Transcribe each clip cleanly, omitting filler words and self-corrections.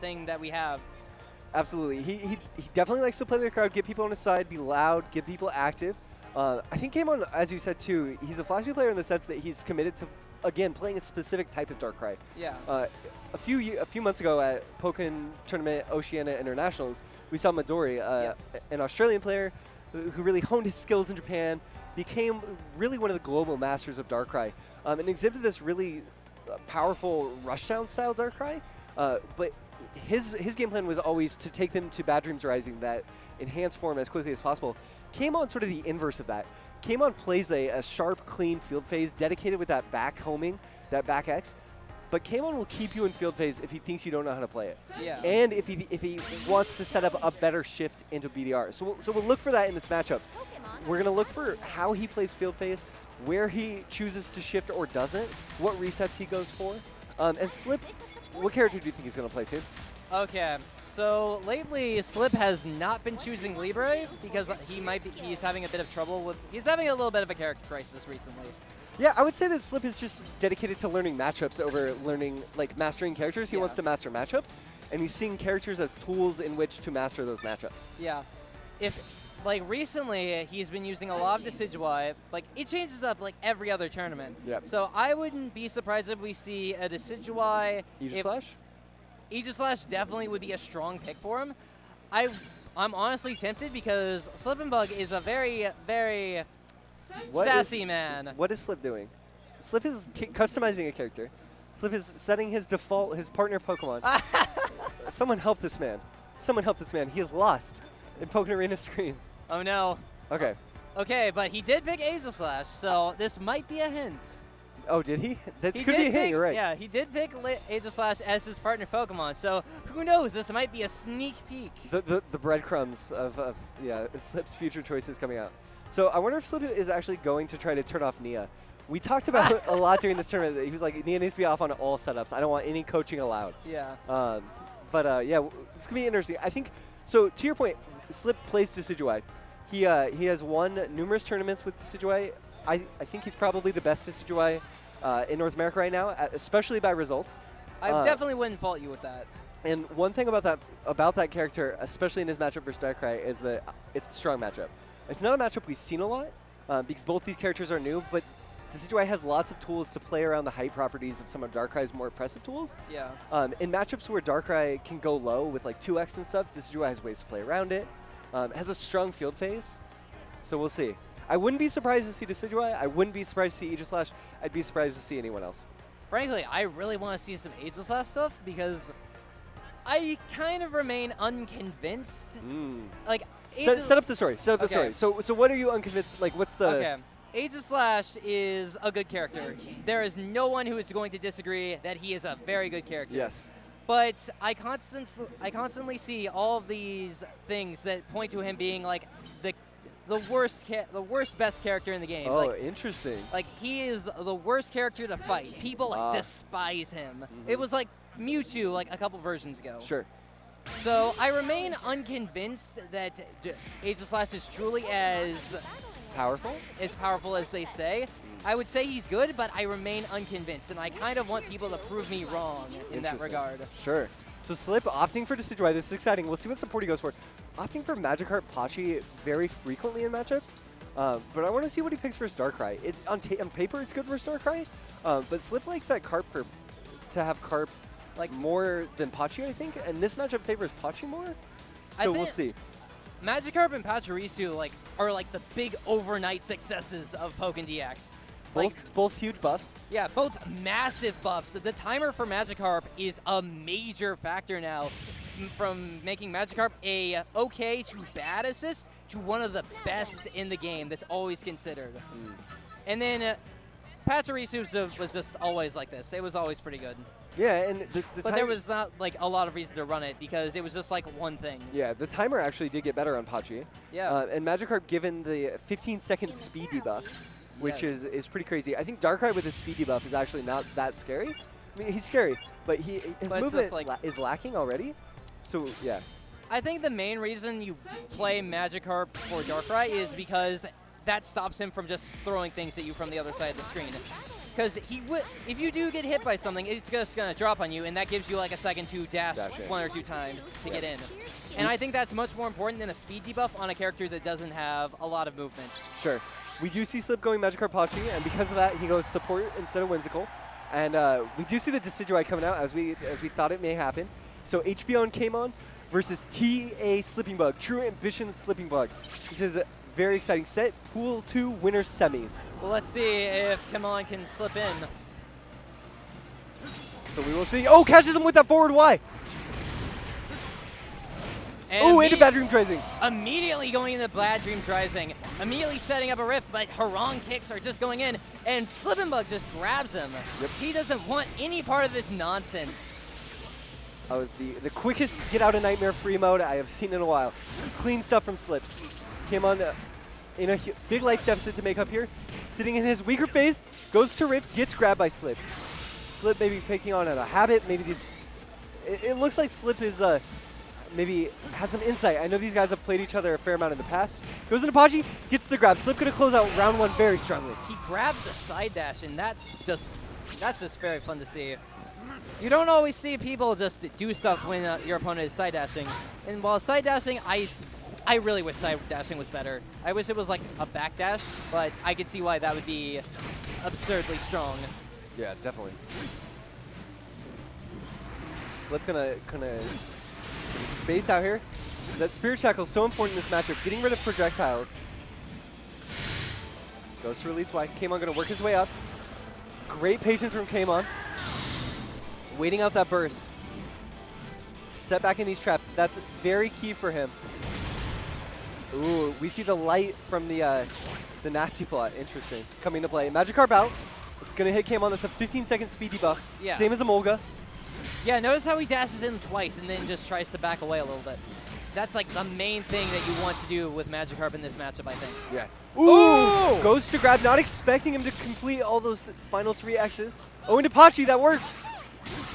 thing that we have. Absolutely. He definitely likes to play the crowd, get people on his side, be loud, get people active. I think Kamon, as you said too, he's a flashy player in the sense that he's committed to, again, playing a specific type of Darkrai. Yeah. A few months ago at Pokken Tournament Oceania Internationals, we saw Midori, an Australian player who really honed his skills in Japan, became really one of the global masters of Darkrai, and exhibited this really powerful rushdown style Darkrai. But his game plan was always to take them to Bad Dreams Rising, that enhanced form, as quickly as possible. Kamon sort of the inverse of that. Kamon plays a sharp, clean field phase, dedicated with that back homing, that back X. But Kamon will keep you in field phase if he thinks you don't know how to play it. Yeah. And if he wants to set up a better shift into BDR. So we'll look for that in this matchup. We're going to look for how he plays field phase, where he chooses to shift or doesn't, what resets he goes for. And Slip, what character do you think he's going to play to? Okay. So lately, Slip has not been choosing Libre because he's having a bit of trouble with, he's having a little bit of a character crisis recently. Yeah, I would say that Slip is just dedicated to learning matchups over learning, like, mastering characters. He wants to master matchups, and he's seeing characters as tools in which to master those matchups. Yeah. Like, recently, he's been using a lot of Decidueye. Like, it changes up, like, every other tournament. Yep. So I wouldn't be surprised if we see a Decidueye. Aegislash? Aegislash definitely would be a strong pick for him. I'm honestly tempted because SlippingBug is a very, very sassy man. What is Slip doing? Slip is customizing a character. Slip is setting his default, his partner Pokemon. Someone help this man. Someone help this man. He is lost in Pokken Arena screens. Oh no. Okay. Okay, but he did pick Aegislash, so this might be a hint. Oh, did he? That could be a hint, you're right. Yeah, he did pick Aegislash as his partner Pokemon, so who knows? This might be a sneak peek. The breadcrumbs of Slip's future choices coming out. So I wonder if Slip is actually going to try to turn off Nia. We talked about a lot during this tournament that he was like, Nia needs to be off on all setups. I don't want any coaching allowed. Yeah. Yeah, it's gonna be interesting. I think, so to your point, Slip plays Decidueye. He has won numerous tournaments with Decidueye. I think he's probably the best Decidueye in North America right now, especially by results. I definitely wouldn't fault you with that. And one thing about that character, especially in his matchup versus Darkrai, is that it's a strong matchup. It's not a matchup we've seen a lot because both these characters are new, but Decidueye has lots of tools to play around the height properties of some of Darkrai's more impressive tools. Yeah. In matchups where Darkrai can go low with like 2x and stuff, Decidueye has ways to play around it. Has a strong field phase, so we'll see. I wouldn't be surprised to see Decidueye. I wouldn't be surprised to see Aegislash. I'd be surprised to see anyone else. Frankly, I really want to see some Aegislash stuff because I kind of remain unconvinced. Like, set up the story. Set up the story. So what are you unconvinced? Like, what's the? Okay. Aegislash is a good character. There is no one who is going to disagree that he is a very good character. Yes. But I constantly see all of these things that point to him being like the worst best character in the game. Oh, like, interesting. Like, he is the worst character to fight. People like despise him. It was like Mewtwo like a couple versions ago. Sure. So I remain unconvinced that Aegislash is truly as powerful as they say. I would say he's good, but I remain unconvinced, and I kind of want people to prove me wrong in that regard. Sure. So Slip opting for Decidueye. This is exciting. We'll see what support he goes for. Opting for Magikarp Pachi very frequently in matchups, but I want to see what he picks versus Darkrai. It's on paper it's good versus Darkrai, but Slip likes that to have Carp like more than Pachi, I think, and this matchup favors Pachi more. So we'll see. Magikarp and Pachirisu are like the big overnight successes of Pokken DX. Both huge buffs. Yeah, both massive buffs. The timer for Magikarp is a major factor now, from making Magikarp a okay to bad assist to one of the best in the game that's always considered. And then Pachirisu was just always like this. It was always pretty good. Yeah, and but there was not like a lot of reason to run it because it was just like one thing. Yeah, the timer actually did get better on Pachi. Yeah. And Magikarp, given the 15-second speed debuff, which is pretty crazy. I think Darkrai with his speed debuff is actually not that scary. I mean, he's scary, but his movement is lacking already. So, yeah. I think the main reason you play Magikarp for Darkrai is because that stops him from just throwing things at you from the other side of the screen. because if you do get hit by something, it's just going to drop on you, and that gives you like a second to dash 1 or 2 times to get in. And I think that's much more important than a speed debuff on a character that doesn't have a lot of movement. Sure. We do see Slip going Magikarp Pachi, and because of that, he goes support instead of Whimsical. And we do see the Decidueye coming out as we thought it may happen. So HBA on Kamon versus TA SlippingBug, True Ambition SlippingBug. This is a very exciting set. Pool 2 winner semis. Well, let's see if Kamon can slip in. So we will see. Oh, catches him with that forward Y. Oh, into Bad Dreams Rising. Immediately going into Bad Dreams Rising. Immediately setting up a rift, but Harang kicks are just going in, and SlippingBug just grabs him. Yep. He doesn't want any part of this nonsense. That was the quickest get out of Nightmare free mode I have seen in a while. Clean stuff from Slip. Came on in a big life deficit to make up here. Sitting in his weaker phase, goes to Rift, gets grabbed by Slip. Slip maybe picking on a habit. Maybe these. It looks like Slip is maybe has some insight. I know these guys have played each other a fair amount in the past. Goes into Pachi, gets the grab. Slip gonna close out round 1 very strongly. He grabbed the side dash, and that's just very fun to see. You don't always see people just do stuff when your opponent is side dashing. And while side dashing, I really wish side dashing was better. I wish it was like a back dash, but I could see why that would be absurdly strong. Yeah, definitely. Slip gonna space out here. That Spirit Shackle is so important in this matchup. Getting rid of projectiles. Goes to release Y. Kamon gonna work his way up. Great patience from Kamon. Waiting out that burst. Set back in these traps. That's very key for him. Ooh, we see the light from the nasty plot. Interesting. Coming to play. Magikarp out. It's gonna hit Kamon. That's a 15-second speed debuff. Yeah. Same as Emolga. Yeah, notice how he dashes in twice and then just tries to back away a little bit. That's like the main thing that you want to do with Magikarp in this matchup, I think. Yeah. Ooh! Goes to grab, not expecting him to complete all those final 3 X's. Oh, into Pachi, that works.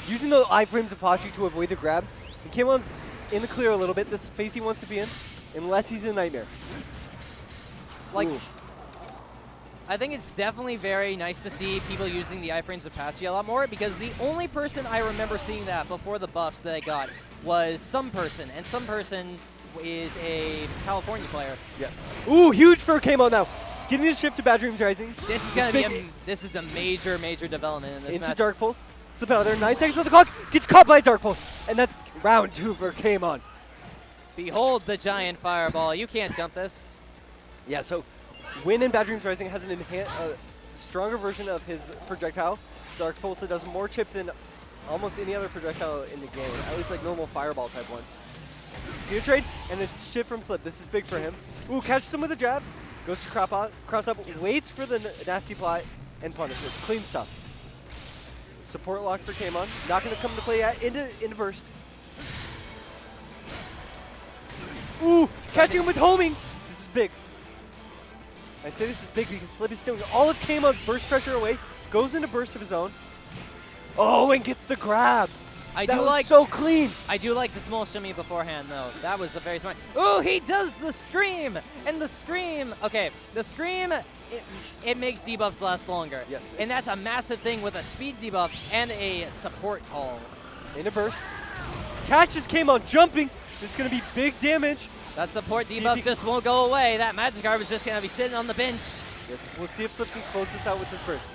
Using the iframes of Pachi to avoid the grab. And Kamon's in the clear a little bit. This phase he wants to be in, unless he's in Nightmare. Like, I think it's definitely very nice to see people using the iframes of Pachi a lot more, because the only person I remember seeing that before the buffs that I got was Some Person, and Some Person is a California player. Yes. Ooh, huge for Kamon now. Getting the shift to Bad Dreams Rising. This is going to be this is a major development in this match. Into Dark Pulse. Slip out there, 9 seconds on the clock. Gets caught by Dark Pulse. And that's round 2 for Kamon. Behold the giant fireball. You can't jump this. Yeah, so Win in Bad Dreams Rising has an stronger version of his projectile. Dark Pulse that does more chip than almost any other projectile in the game, at least like normal fireball type ones. See a trade, and a shift from Slip. This is big for him. Ooh, catches him with a jab. Goes to cross up, waits for the nasty plot, and punishes. Clean stuff. Support lock for Kamon. Not going to come to play yet. Into burst. Ooh, catching him with homing. This is big. I say this is big because Slip is stealing all of Kamon's burst pressure away. Goes into burst of his own. Oh, and gets the grab. That was so clean. I do like the small shimmy beforehand, though. That was a very smart. Oh, he does the scream, and the scream. Okay, the scream. It makes debuffs last longer. Yes. And that's a massive thing with a speed debuff and a support call. In a burst. Catches Kamon jumping. This is going to be big damage. That support debuff just won't go away. That Magikarp is just going to be sitting on the bench. Yes, we'll see if Slip can close this out with this burst.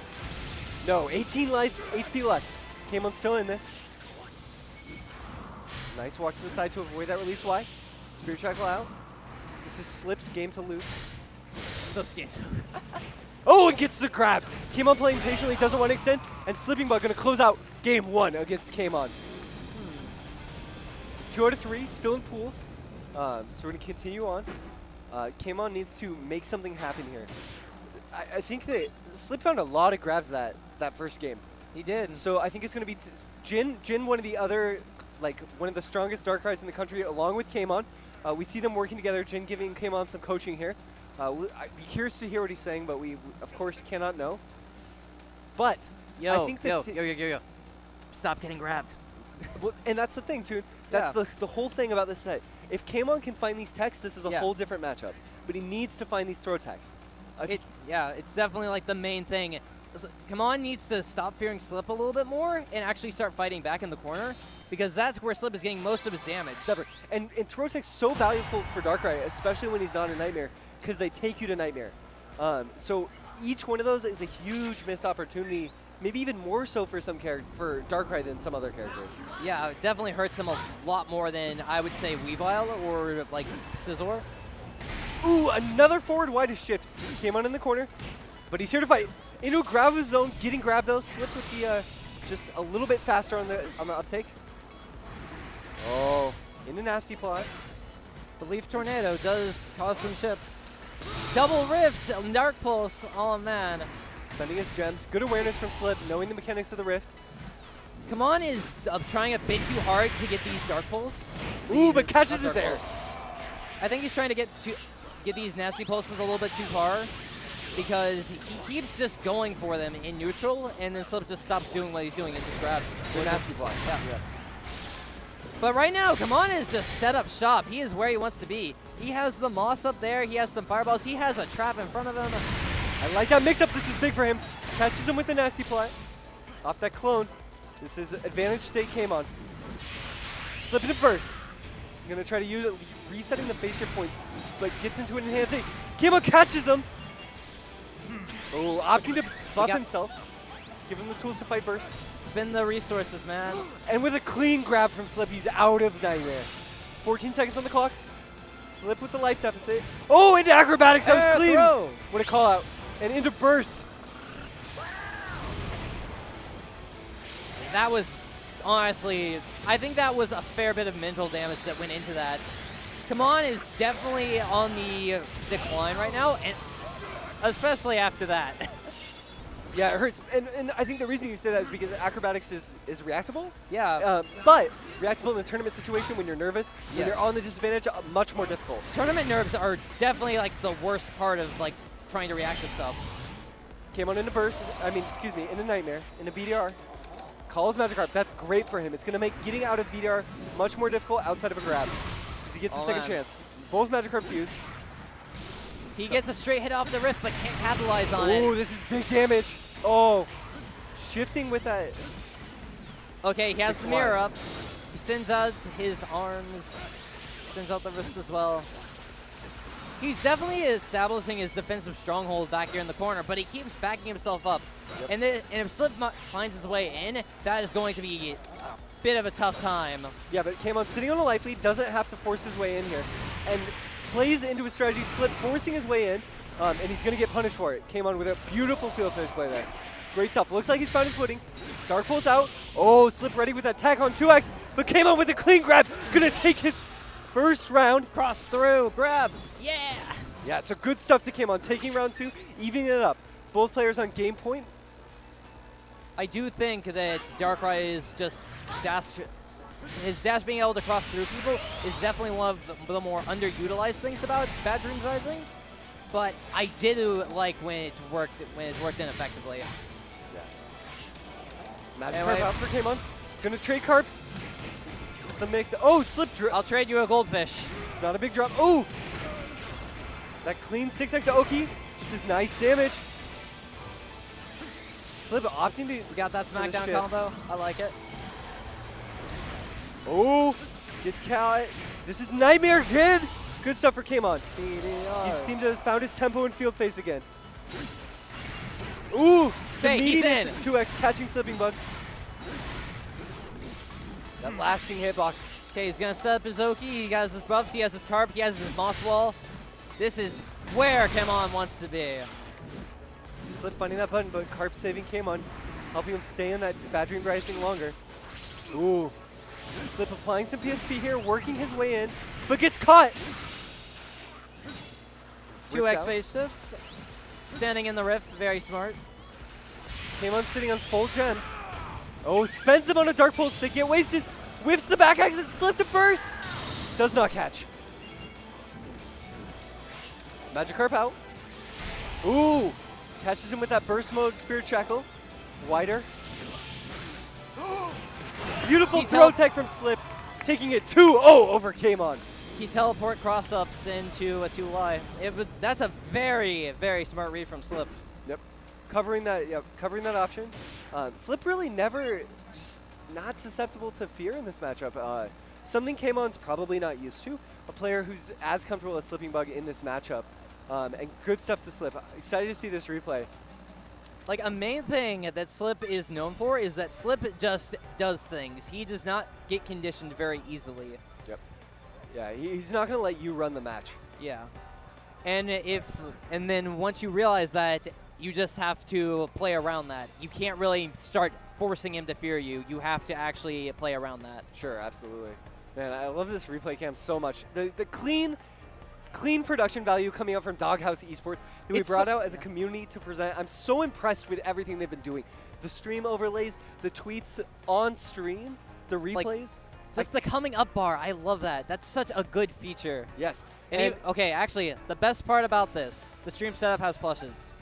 No, 18 life, HP left. Kamon's still in this. Nice walk to the side to avoid that release Y. Spirit Shackle out. This is Slip's game to lose. Slip's game. Oh, and gets the grab. Kamon playing patiently, doesn't want to extend, and SlippingBug going to close out game 1 against Kamon. 2 out of 3, still in pools. So we're going to continue on. Kamon needs to make something happen here. I think that Slip found a lot of grabs that first game. He did. So I think it's going to be Jin, one of the other, one of the strongest Darkrai's in the country, along with Kamon. We see them working together. Jin giving Kamon some coaching here. I'd be curious to hear what he's saying, but we of course cannot know. But I think that's yo. Stop getting grabbed. Well, and that's the thing, too. That's the whole thing about this set. If Kamon can find these techs, this is a whole different matchup. But he needs to find these throw techs. It's definitely like the main thing. Kamon needs to stop fearing Slip a little bit more and actually start fighting back in the corner, because that's where Slip is getting most of his damage. And throw tech's so valuable for Darkrai, especially when he's not a Nightmare, because they take you to Nightmare. So each one of those is a huge missed opportunity, maybe even more so for for Darkrai than some other characters. Yeah, it definitely hurts him a lot more than I would say Weavile or like Scizor. Ooh, another forward wide shift. Came on in the corner, but he's here to fight. Into a grab of his zone, getting grabbed though. Slip with the just a little bit faster on the uptake. Oh, in a nasty plot. The Leaf Tornado does cause some chip. Double Rifts, Dark Pulse, oh man. Spending his gems. Good awareness from Slip, knowing the mechanics of the Rift. Kamon is trying a bit too hard to get these Dark Pulse. Ooh, but catches it there. I think he's trying to get these nasty pulses a little bit too far, because he keeps just going for them in neutral, and then Slip just stops doing what he's doing and just grabs. The nasty block. Yeah. But right now, Kamon is just set up shop. He is where he wants to be. He has the moss up there. He has some fireballs. He has a trap in front of him. I like that mix-up. This is big for him. Catches him with the nasty plot. Off that clone. This is advantage state Kamon. Slip into burst. I'm going to try to use it, resetting the base shift points, but gets into an enhanced state. Kamon catches him. Oh, opting to buff himself. Give him the tools to fight burst. Spin the resources, man. And with a clean grab from Slip, he's out of Nightmare. 14 seconds on the clock. Slip with the life deficit. Oh, into acrobatics. That was clean. Throw. What a call out. And into burst. That was, honestly, I think that was a fair bit of mental damage that went into that. Kamon is definitely on the decline right now, and especially after that. Yeah, it hurts. And I think the reason you say that is because acrobatics is reactable. Yeah. But reactable in a tournament situation when you're nervous, when Yes. you're on the disadvantage, much more difficult. Tournament nerves are definitely like the worst part of like trying to react to stuff. Came on into burst, into Nightmare, into BDR. Calls Magikarp. That's great for him. It's going to make getting out of BDR much more difficult outside of a grab, because he gets a second chance. Both Magikarps used. He gets a straight hit off the Rift, but can't capitalize on it. Ooh, this is big damage. Oh, shifting with that. Okay, he has Mirror up. He sends out his arms, sends out the Rifts as well. He's definitely establishing his defensive stronghold back here in the corner, but he keeps backing himself up. Yep. And if Slip finds his way in, that is going to be a bit of a tough time. Yeah, but Kamon sitting on a life lead, doesn't have to force his way in here, and plays into his strategy, Slip forcing his way in, and he's going to get punished for it. Kamon with a beautiful field finish play there. Great stuff. Looks like he's found his footing. Dark Pulse out. Oh, Slip ready with that attack on 2X, but Kamon with a clean grab. Going to take his first round. Cross through, grabs, yeah! Yeah, so good stuff to Kamon, taking round 2, evening it up. Both players on game point. I do think that Darkrai is just his dash being able to cross through people is definitely one of the more underutilized things about Bad Dreams Rising. But I did like when it's worked in effectively. Yeah. Magikarp out for Kamon. He's gonna trade Carps. It's the mix. Oh, Slip drop. I'll trade you a Goldfish. It's not a big drop. Oh! That clean 6X to Oki. This is nice damage. Slip opting to. We got that Smackdown combo. I like it. Oh! Gets caught. This is Nightmare Kid! Good stuff for Kamon. He seemed to have found his tempo in field face again. Ooh! Okay, he's in. 2X catching SlippingBug. That lasting hitbox. Okay, he's gonna set up his Oki. He has his buffs. He has his Carp. He has his Moss Wall. This is where Kamon wants to be. Slip finding that button, but Carp saving Kamon, helping him stay in that Bad Dream Rising longer. Ooh. Slip applying some PSP here, working his way in, but gets caught. 2X phase shifts. Standing in the Rift, very smart. Kamon sitting on full gems. Oh, spends them on a Dark Pulse. They get wasted. Whiffs the back exit, Slip to burst. Does not catch. Magikarp out. Ooh. Catches him with that burst mode Spirit Shackle. Wider. Beautiful throw tech from Slip. Taking it 2-0 over Kamon. He teleport cross-ups into a 2Y. That's a very, very smart read from Slip. Yep. covering that option. Slip really never just not susceptible to fear in this matchup. Something Kamon's probably not used to. A player who's as comfortable as SlippingBug in this matchup. And good stuff to Slip. Excited to see this replay. Like, a main thing that Slip is known for is that Slip just does things. He does not get conditioned very easily. Yep. Yeah, he's not going to let you run the match. Yeah. And then once you realize that, you just have to play around that. You can't really start forcing him to fear you. You have to actually play around that. Sure, absolutely. Man, I love this replay cam so much. The clean production value coming out from Doghouse Esports that we brought out as a community to present. I'm so impressed with everything they've been doing. The stream overlays, the tweets on stream, the replays. Just the coming up bar, I love that. That's such a good feature. Yes. And okay, actually, the best part about this, the stream setup has plushes.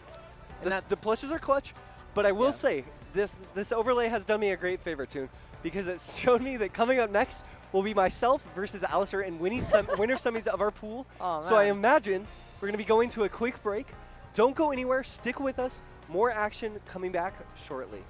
The plushes are clutch, but I will say, this overlay has done me a great favor, Toon, because it showed me that coming up next will be myself versus Alistair in winner semis of our pool. Oh, so I imagine we're going to be going to a quick break. Don't go anywhere. Stick with us. More action coming back shortly.